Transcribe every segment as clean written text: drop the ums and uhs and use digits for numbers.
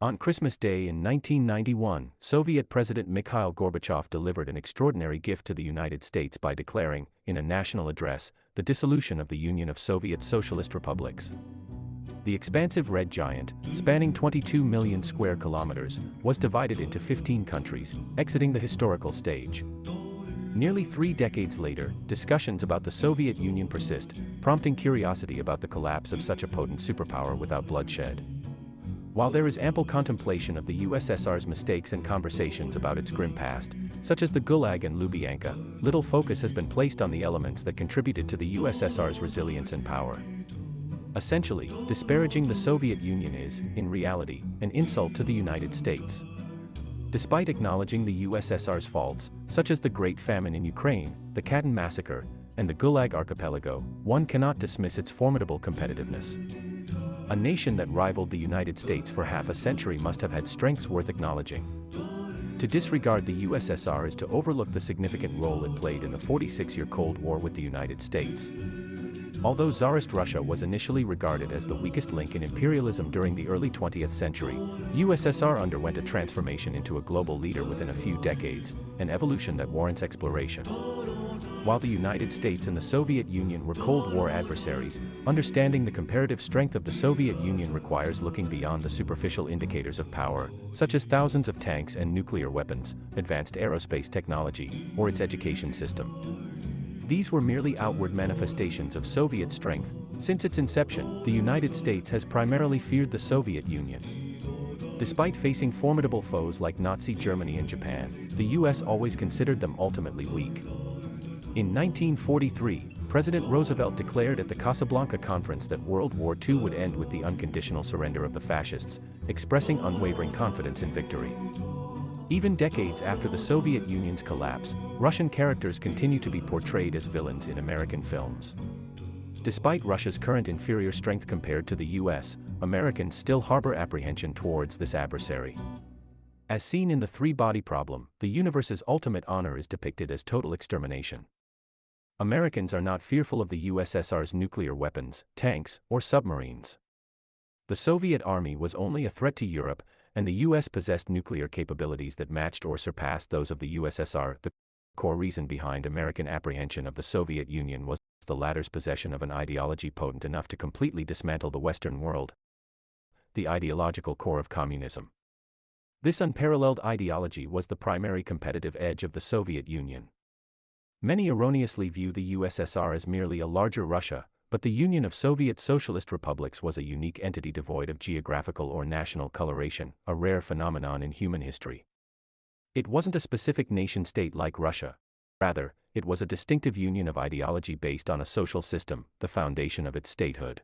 On Christmas Day in 1991, Soviet President Mikhail Gorbachev delivered an extraordinary gift to the United States by declaring, in a national address, the dissolution of the Union of Soviet Socialist Republics. The expansive red giant, spanning 22 million square kilometers, was divided into 15 countries, exiting the historical stage. Nearly 3 decades later, discussions about the Soviet Union persist, prompting curiosity about the collapse of such a potent superpower without bloodshed. While there is ample contemplation of the USSR's mistakes and conversations about its grim past, such as the Gulag and Lubyanka, little focus has been placed on the elements that contributed to the USSR's resilience and power. Essentially, disparaging the Soviet Union is, in reality, an insult to the United States. Despite acknowledging the USSR's faults, such as the Great Famine in Ukraine, the Katyn Massacre, and the Gulag Archipelago, one cannot dismiss its formidable competitiveness. A nation that rivaled the United States for half a century must have had strengths worth acknowledging. To disregard the USSR is to overlook the significant role it played in the 46-year Cold War with the United States. Although Tsarist Russia was initially regarded as the weakest link in imperialism during the early 20th century, USSR underwent a transformation into a global leader within a few decades, an evolution that warrants exploration. While the United States and the Soviet Union were Cold War adversaries, understanding the comparative strength of the Soviet Union requires looking beyond the superficial indicators of power, such as thousands of tanks and nuclear weapons, advanced aerospace technology, or its education system. These were merely outward manifestations of Soviet strength. Since its inception, the United States has primarily feared the Soviet Union. Despite facing formidable foes like Nazi Germany and Japan, the US always considered them ultimately weak. In 1943, President Roosevelt declared at the Casablanca Conference that World War II would end with the unconditional surrender of the fascists, expressing unwavering confidence in victory. Even decades after the Soviet Union's collapse, Russian characters continue to be portrayed as villains in American films. Despite Russia's current inferior strength compared to the US, Americans still harbor apprehension towards this adversary. As seen in the three-body problem, the universe's ultimate honor is depicted as total extermination. Americans are not fearful of the USSR's nuclear weapons, tanks, or submarines. The Soviet army was only a threat to Europe, and the US possessed nuclear capabilities that matched or surpassed those of the USSR. The core reason behind American apprehension of the Soviet Union was the latter's possession of an ideology potent enough to completely dismantle the Western world. The ideological core of communism. This unparalleled ideology was the primary competitive edge of the Soviet Union. Many erroneously view the USSR as merely a larger Russia, but the Union of Soviet Socialist Republics was a unique entity devoid of geographical or national coloration, a rare phenomenon in human history. It wasn't a specific nation-state like Russia. Rather, it was a distinctive union of ideology based on a social system, the foundation of its statehood.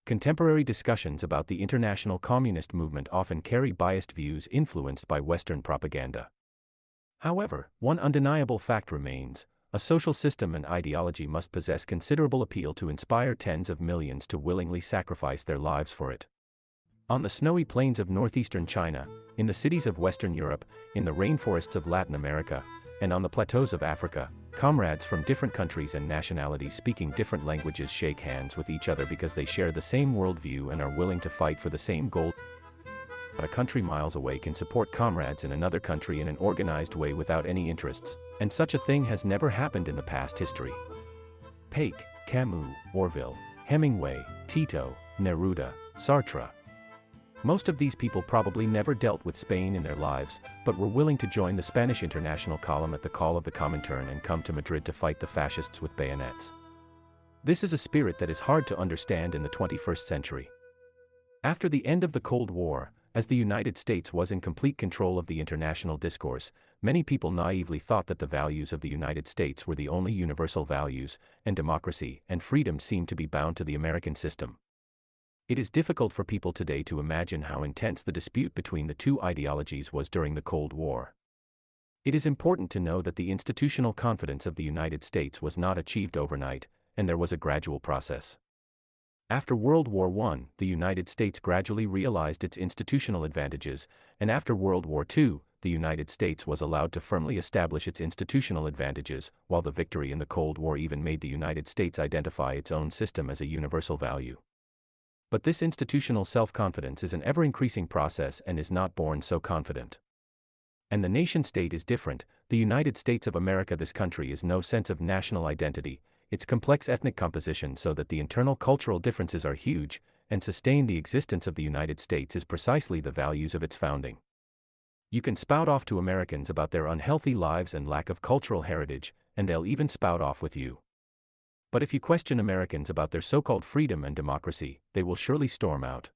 Contemporary discussions about the international communist movement often carry biased views influenced by Western propaganda. However, one undeniable fact remains: a social system and ideology must possess considerable appeal to inspire tens of millions to willingly sacrifice their lives for it. On the snowy plains of northeastern China, in the cities of Western Europe, in the rainforests of Latin America, and on the plateaus of Africa, comrades from different countries and nationalities speaking different languages shake hands with each other because they share the same worldview and are willing to fight for the same goal. A country miles away can support comrades in another country in an organized way without any interests, and such a thing has never happened in the past history. Paik, Camus, Orville, Hemingway, Tito, Neruda, Sartre. Most of these people probably never dealt with Spain in their lives, but were willing to join the Spanish International Column at the call of the Comintern and come to Madrid to fight the fascists with bayonets. This is a spirit that is hard to understand in the 21st century. After the end of the Cold War, as the United States was in complete control of the international discourse, many people naively thought that the values of the United States were the only universal values, and democracy and freedom seemed to be bound to the American system. It is difficult for people today to imagine how intense the dispute between the two ideologies was during the Cold War. It is important to know that the institutional confidence of the United States was not achieved overnight, and there was a gradual process. After World War I, the United States gradually realized its institutional advantages, and after World War II, the United States was allowed to firmly establish its institutional advantages, while the victory in the Cold War even made the United States identify its own system as a universal value. But this institutional self-confidence is an ever-increasing process and is not born so confident. And the nation-state is different. The United States of America, this country, is no sense of national identity, its complex ethnic composition so that the internal cultural differences are huge, and sustain the existence of the United States is precisely the values of its founding. You can spout off to Americans about their unhealthy lives and lack of cultural heritage, and they'll even spout off with you. But if you question Americans about their so-called freedom and democracy, they will surely storm out.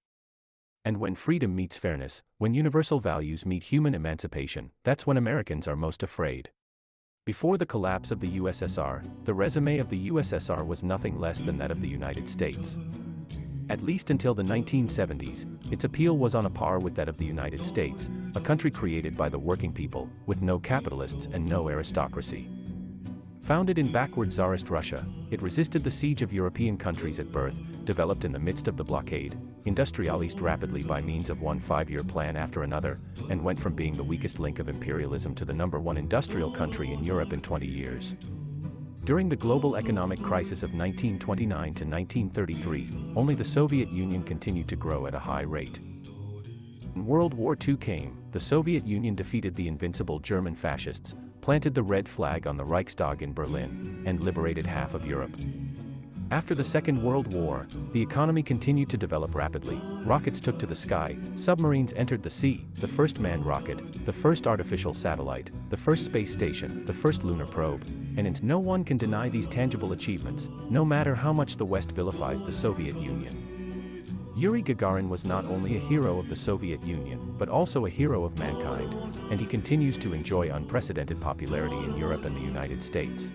And when freedom meets fairness, when universal values meet human emancipation, that's when Americans are most afraid. Before the collapse of the USSR, the resume of the USSR was nothing less than that of the United States. At least until the 1970s, its appeal was on a par with that of the United States, a country created by the working people, with no capitalists and no aristocracy. Founded in backward Tsarist Russia, it resisted the siege of European countries at birth, developed in the midst of the blockade, industrialized rapidly by means of one 5-year plan after another, and went from being the weakest link of imperialism to the #1 industrial country in Europe in 20 years. During the global economic crisis of 1929 to 1933, only the Soviet Union continued to grow at a high rate. When World War II came, the Soviet Union defeated the invincible German fascists, planted the red flag on the Reichstag in Berlin, and liberated half of Europe. After the Second World War, the economy continued to develop rapidly. Rockets took to the sky, submarines entered the sea, the first manned rocket, the first artificial satellite, the first space station, the first lunar probe, and no one can deny these tangible achievements, no matter how much the West vilifies the Soviet Union. Yuri Gagarin was not only a hero of the Soviet Union, but also a hero of mankind, and he continues to enjoy unprecedented popularity in Europe and the United States.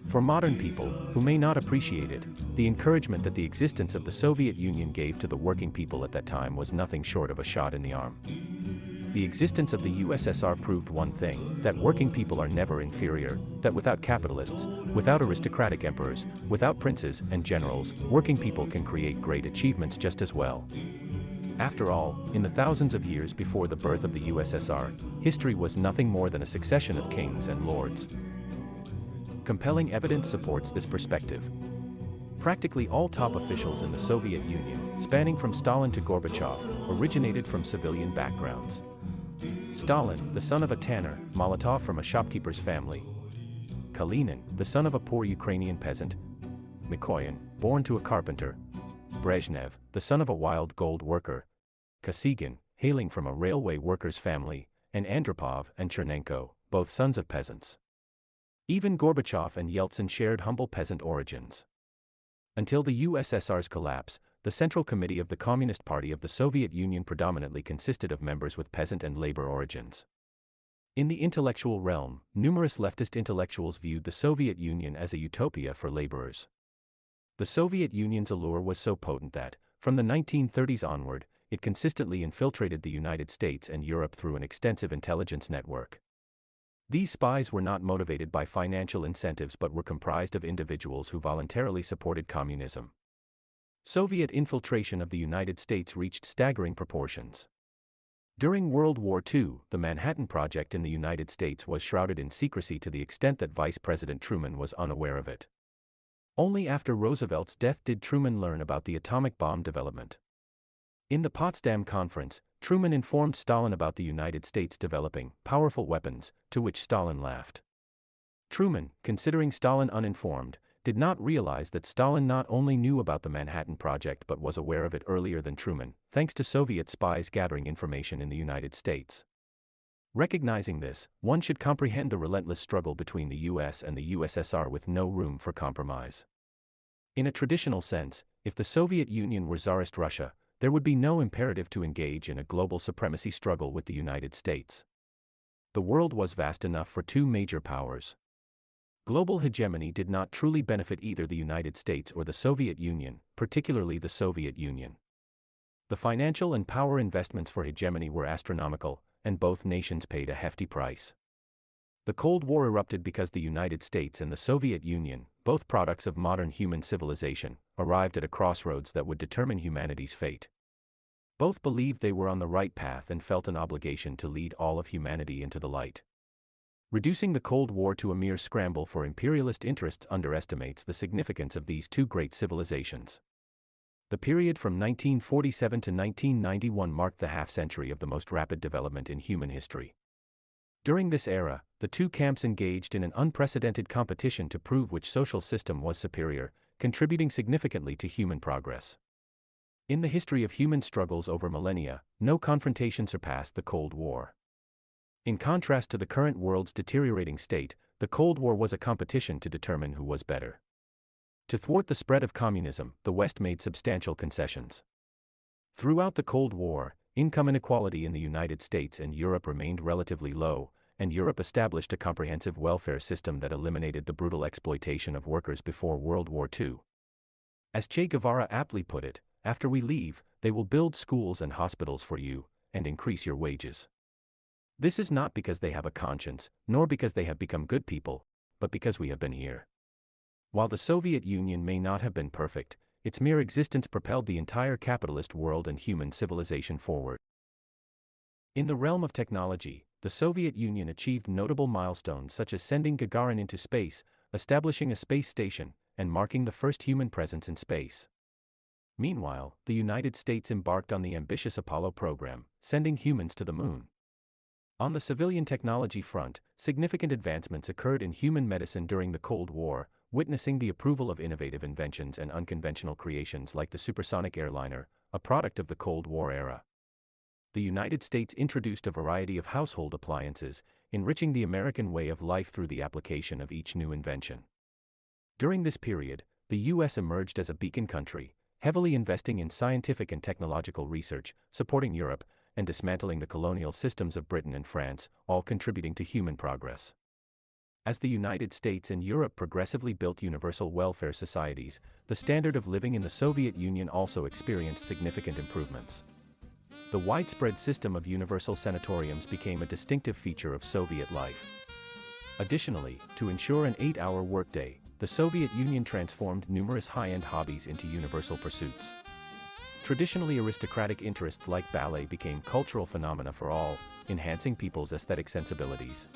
For modern people, who may not appreciate it, the encouragement that the existence of the Soviet Union gave to the working people at that time was nothing short of a shot in the arm. The existence of the USSR proved one thing, that working people are never inferior, that without capitalists, without aristocratic emperors, without princes and generals, working people can create great achievements just as well. After all, in the thousands of years before the birth of the USSR, history was nothing more than a succession of kings and lords. Compelling evidence supports this perspective. Practically all top officials in the Soviet Union, spanning from Stalin to Gorbachev, originated from civilian backgrounds. Stalin, the son of a tanner, Molotov from a shopkeeper's family, Kalinin, the son of a poor Ukrainian peasant, Mikoyan, born to a carpenter, Brezhnev, the son of a wild gold worker, Kosygin, hailing from a railway worker's family, and Andropov and Chernenko, both sons of peasants. Even Gorbachev and Yeltsin shared humble peasant origins. Until the USSR's collapse, the Central Committee of the Communist Party of the Soviet Union predominantly consisted of members with peasant and labor origins. In the intellectual realm, numerous leftist intellectuals viewed the Soviet Union as a utopia for laborers. The Soviet Union's allure was so potent that, from the 1930s onward, it consistently infiltrated the United States and Europe through an extensive intelligence network. These spies were not motivated by financial incentives but were comprised of individuals who voluntarily supported communism. Soviet infiltration of the United States reached staggering proportions. During World War II, the Manhattan Project in the United States was shrouded in secrecy to the extent that Vice President Truman was unaware of it. Only after Roosevelt's death did Truman learn about the atomic bomb development. In the Potsdam Conference, Truman informed Stalin about the United States developing powerful weapons, to which Stalin laughed. Truman, considering Stalin uninformed, did not realize that Stalin not only knew about the Manhattan Project but was aware of it earlier than Truman, thanks to Soviet spies gathering information in the United States. Recognizing this, one should comprehend the relentless struggle between the US and the USSR with no room for compromise. In a traditional sense, if the Soviet Union were Tsarist Russia, there would be no imperative to engage in a global supremacy struggle with the United States. The world was vast enough for two major powers. Global hegemony did not truly benefit either the United States or the Soviet Union, particularly the Soviet Union. The financial and power investments for hegemony were astronomical, and both nations paid a hefty price. The Cold War erupted because the United States and the Soviet Union, both products of modern human civilization, arrived at a crossroads that would determine humanity's fate. Both believed they were on the right path and felt an obligation to lead all of humanity into the light. Reducing the Cold War to a mere scramble for imperialist interests underestimates the significance of these two great civilizations. The period from 1947 to 1991 marked the half-century of the most rapid development in human history. During this era, the two camps engaged in an unprecedented competition to prove which social system was superior, contributing significantly to human progress. In the history of human struggles over millennia, no confrontation surpassed the Cold War. In contrast to the current world's deteriorating state, the Cold War was a competition to determine who was better. To thwart the spread of communism, the West made substantial concessions. Throughout the Cold War, income inequality in the United States and Europe remained relatively low, and Europe established a comprehensive welfare system that eliminated the brutal exploitation of workers before World War II. As Che Guevara aptly put it, after we leave, they will build schools and hospitals for you, and increase your wages. This is not because they have a conscience, nor because they have become good people, but because we have been here. While the Soviet Union may not have been perfect, its mere existence propelled the entire capitalist world and human civilization forward. In the realm of technology, the Soviet Union achieved notable milestones such as sending Gagarin into space, establishing a space station, and marking the first human presence in space. Meanwhile, the United States embarked on the ambitious Apollo program, sending humans to the moon. On the civilian technology front, significant advancements occurred in human medicine during the Cold War, witnessing the approval of innovative inventions and unconventional creations like the supersonic airliner, a product of the Cold War era. The United States introduced a variety of household appliances, enriching the American way of life through the application of each new invention. During this period, the U.S. emerged as a beacon country, heavily investing in scientific and technological research, supporting Europe, and dismantling the colonial systems of Britain and France, all contributing to human progress. As the United States and Europe progressively built universal welfare societies, the standard of living in the Soviet Union also experienced significant improvements. The widespread system of universal sanatoriums became a distinctive feature of Soviet life. Additionally, to ensure an 8-hour workday, the Soviet Union transformed numerous high-end hobbies into universal pursuits. Traditionally aristocratic interests like ballet became cultural phenomena for all, enhancing people's aesthetic sensibilities.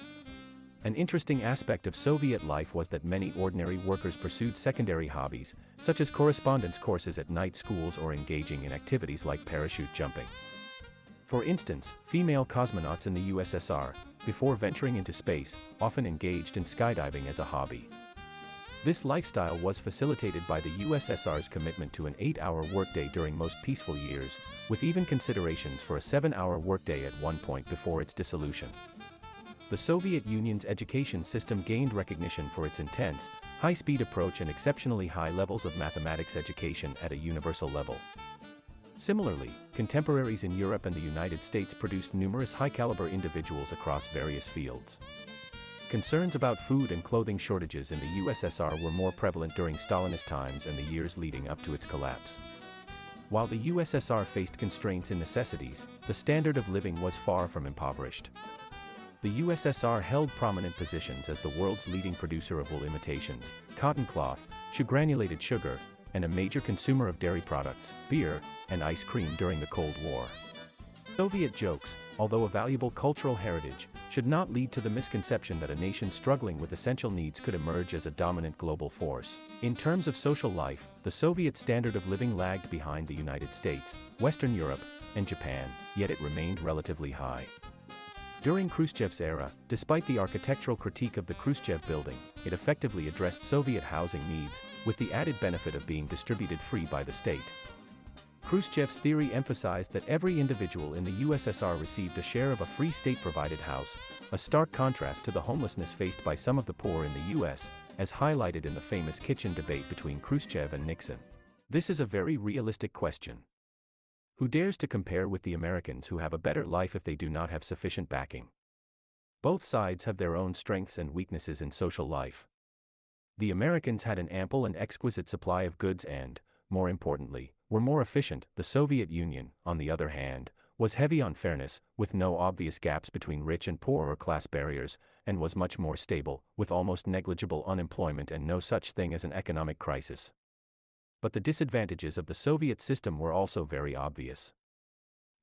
An interesting aspect of Soviet life was that many ordinary workers pursued secondary hobbies, such as correspondence courses at night schools or engaging in activities like parachute jumping. For instance, female cosmonauts in the USSR, before venturing into space, often engaged in skydiving as a hobby. This lifestyle was facilitated by the USSR's commitment to an 8-hour workday during most peaceful years, with even considerations for a 7-hour workday at one point before its dissolution. The Soviet Union's education system gained recognition for its intense, high-speed approach and exceptionally high levels of mathematics education at a universal level. Similarly, contemporaries in Europe and the United States produced numerous high-caliber individuals across various fields. Concerns about food and clothing shortages in the USSR were more prevalent during Stalinist times and the years leading up to its collapse. While the USSR faced constraints in necessities, the standard of living was far from impoverished. The USSR held prominent positions as the world's leading producer of wool imitations, cotton cloth, granulated sugar, and a major consumer of dairy products, beer, and ice cream during the Cold War. Soviet jokes, although a valuable cultural heritage, should not lead to the misconception that a nation struggling with essential needs could emerge as a dominant global force. In terms of social life, the Soviet standard of living lagged behind the United States, Western Europe, and Japan, yet it remained relatively high. During Khrushchev's era, despite the architectural critique of the Khrushchev building, it effectively addressed Soviet housing needs, with the added benefit of being distributed free by the state. Khrushchev's theory emphasized that every individual in the USSR received a share of a free state-provided house, a stark contrast to the homelessness faced by some of the poor in the US, as highlighted in the famous kitchen debate between Khrushchev and Nixon. This is a very realistic question. Who dares to compare with the Americans who have a better life if they do not have sufficient backing? Both sides have their own strengths and weaknesses in social life. The Americans had an ample and exquisite supply of goods and, more importantly, were more efficient. The Soviet Union, on the other hand, was heavy on fairness, with no obvious gaps between rich and poor or class barriers, and was much more stable, with almost negligible unemployment and no such thing as an economic crisis. But the disadvantages of the Soviet system were also very obvious.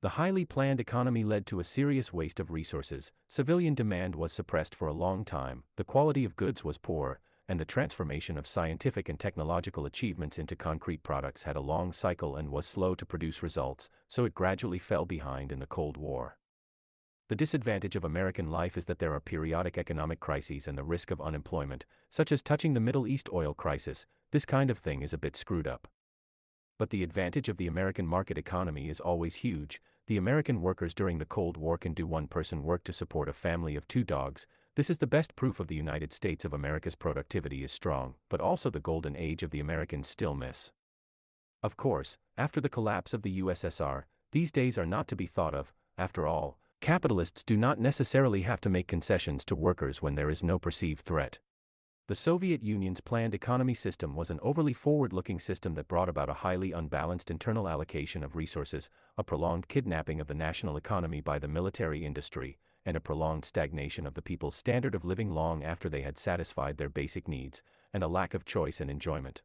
The highly planned economy led to a serious waste of resources, civilian demand was suppressed for a long time, the quality of goods was poor, and the transformation of scientific and technological achievements into concrete products had a long cycle and was slow to produce results, so it gradually fell behind in the Cold War. The disadvantage of American life is that there are periodic economic crises and the risk of unemployment, such as touching the Middle East oil crisis. This kind of thing is a bit screwed up. But the advantage of the American market economy is always huge. The American workers during the Cold War can do one-person work to support a family of 2 dogs. This is the best proof of the United States of America's productivity is strong, but also the golden age of the Americans still miss. Of course, after the collapse of the USSR, these days are not to be thought of. After all, capitalists do not necessarily have to make concessions to workers when there is no perceived threat. The Soviet Union's planned economy system was an overly forward-looking system that brought about a highly unbalanced internal allocation of resources, a prolonged kidnapping of the national economy by the military industry, and a prolonged stagnation of the people's standard of living long after they had satisfied their basic needs, and a lack of choice and enjoyment.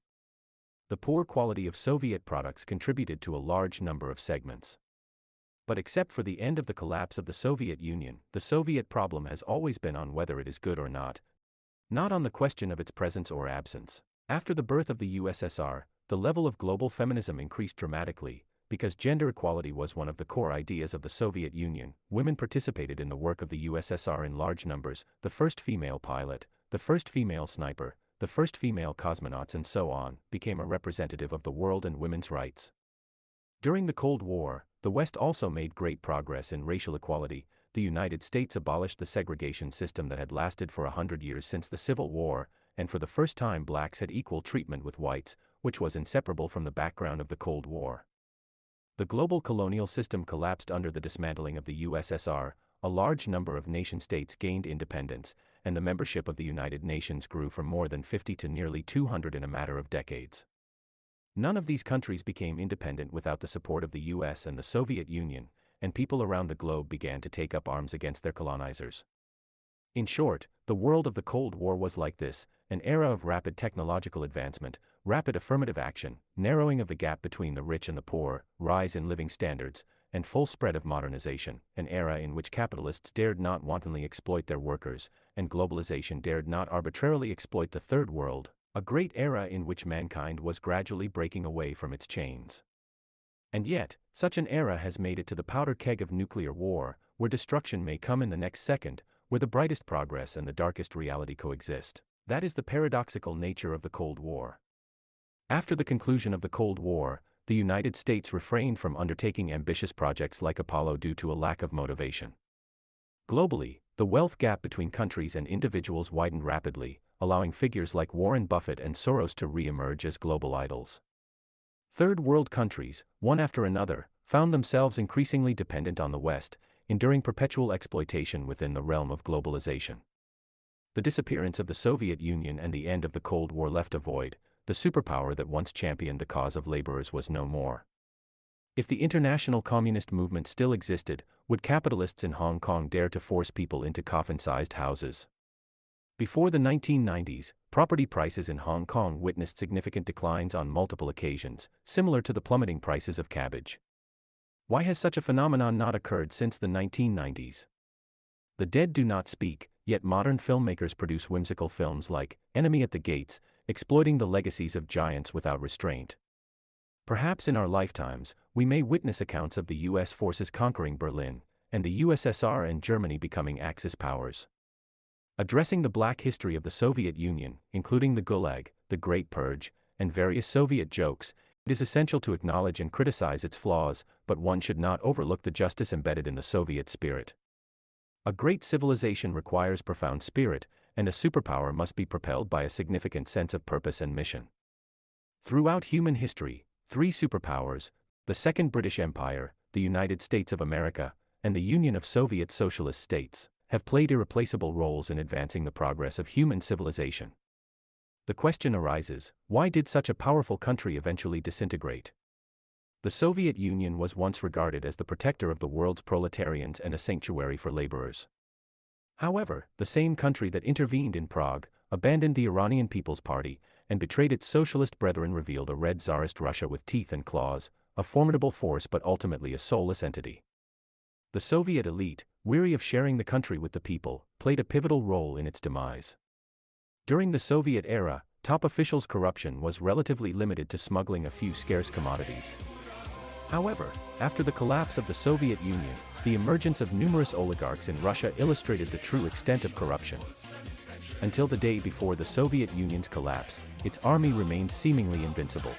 The poor quality of Soviet products contributed to a large number of segments. But except for the end of the collapse of the Soviet Union, the Soviet problem has always been on whether it is good or not on the question of its presence or absence. After the birth of the USSR, the level of global feminism increased dramatically. Because gender equality was one of the core ideas of the Soviet Union, women participated in the work of the USSR in large numbers. The first female pilot, the first female sniper, the first female cosmonauts and so on, became a representative of the world and women's rights. During the Cold War, the West also made great progress in racial equality. The United States abolished the segregation system that had lasted for 100 years since the Civil War, and for the first time blacks had equal treatment with whites, which was inseparable from the background of the Cold War. The global colonial system collapsed under the dismantling of the USSR. A large number of nation-states gained independence, and the membership of the United Nations grew from more than 50 to nearly 200 in a matter of decades. None of these countries became independent without the support of the US and the Soviet Union, and people around the globe began to take up arms against their colonizers. In short, the world of the Cold War was like this, an era of rapid technological advancement, rapid affirmative action, narrowing of the gap between the rich and the poor, rise in living standards, and full spread of modernization, an era in which capitalists dared not wantonly exploit their workers, and globalization dared not arbitrarily exploit the Third World, a great era in which mankind was gradually breaking away from its chains. And yet, such an era has made it to the powder keg of nuclear war, where destruction may come in the next second, where the brightest progress and the darkest reality coexist. That is the paradoxical nature of the Cold War. After the conclusion of the Cold War, the United States refrained from undertaking ambitious projects like Apollo due to a lack of motivation. Globally, the wealth gap between countries and individuals widened rapidly, allowing figures like Warren Buffett and Soros to re-emerge as global idols. Third world countries, one after another, found themselves increasingly dependent on the West, enduring perpetual exploitation within the realm of globalization. The disappearance of the Soviet Union and the end of the Cold War left a void. The superpower that once championed the cause of laborers was no more. If the international communist movement still existed, would capitalists in Hong Kong dare to force people into coffin-sized houses? Before the 1990s, property prices in Hong Kong witnessed significant declines on multiple occasions, similar to the plummeting prices of cabbage. Why has such a phenomenon not occurred since the 1990s? The dead do not speak, yet modern filmmakers produce whimsical films like Enemy at the Gates, exploiting the legacies of giants without restraint. Perhaps in our lifetimes, we may witness accounts of the US forces conquering Berlin, and the USSR and Germany becoming Axis powers. Addressing the black history of the Soviet Union, including the Gulag, the Great Purge, and various Soviet jokes, it is essential to acknowledge and criticize its flaws, but one should not overlook the justice embedded in the Soviet spirit. A great civilization requires profound spirit, and a superpower must be propelled by a significant sense of purpose and mission. Throughout human history, 3 superpowers, the Second British Empire, the United States of America, and the Union of Soviet Socialist States, have played irreplaceable roles in advancing the progress of human civilization. The question arises, why did such a powerful country eventually disintegrate? The Soviet Union was once regarded as the protector of the world's proletarians and a sanctuary for laborers. However, the same country that intervened in Prague, abandoned the Iranian People's Party, and betrayed its socialist brethren revealed a red Tsarist Russia with teeth and claws, a formidable force but ultimately a soulless entity. The Soviet elite, weary of sharing the country with the people, played a pivotal role in its demise. During the Soviet era, top officials' corruption was relatively limited to smuggling a few scarce commodities. However, after the collapse of the Soviet Union, the emergence of numerous oligarchs in Russia illustrated the true extent of corruption. Until the day before the Soviet Union's collapse, its army remained seemingly invincible.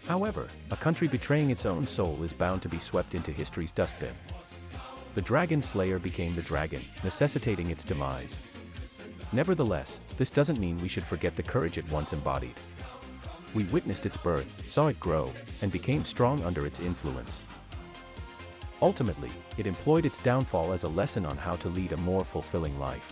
However, a country betraying its own soul is bound to be swept into history's dustbin. The Dragon Slayer became the dragon, necessitating its demise. Nevertheless, this doesn't mean we should forget the courage it once embodied. We witnessed its birth, saw it grow, and became strong under its influence. Ultimately, it employed its downfall as a lesson on how to lead a more fulfilling life.